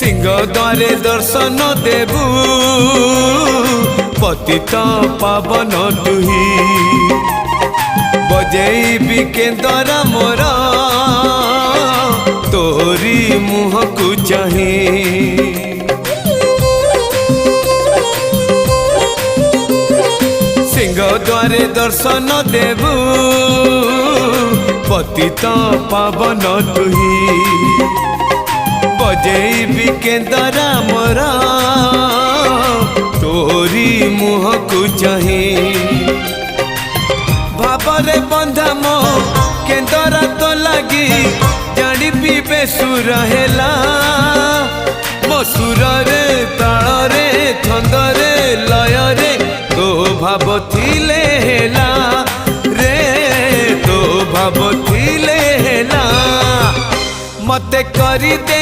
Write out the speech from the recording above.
सिंह द्वारे दर्शन देबू पतित पावन तुही बजेबी केंदरा मोर तोरी मुह को चाहे सिंह द्वारे दर्शन देबू पतित पावन तुही बजेबी केंदरा मोर तोरी मुह को चाहे भावरे बंधा मो केंदरा तो लगी जानी पीबे सुर हेला मो सुर रे ताल रे छंद रे लय रे तो भाव थिले हेला रे तो भाव थिले हेला मते करी दे।